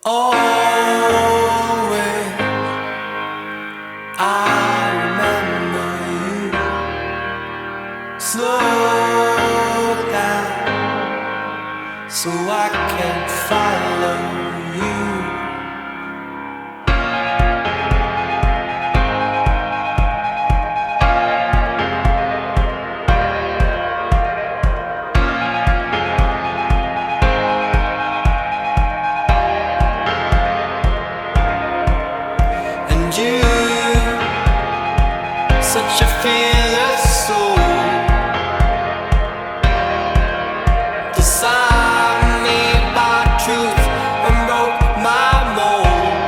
Always I remember you. Slow down so I can follow you. You, such a fearless soul, designed me by truth and broke my mold.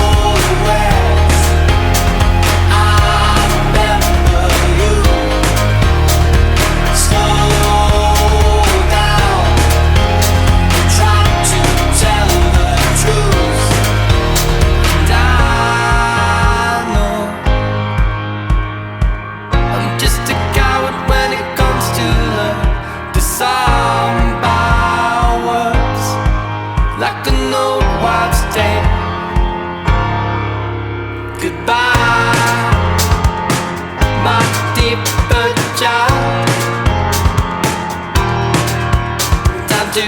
Always I remember you. Slow down, try to tell the truth, and I know I'm just a coward when it comes to love. Disarmed by words, like an old wives' tale. Goodbye, my deeper child. Time to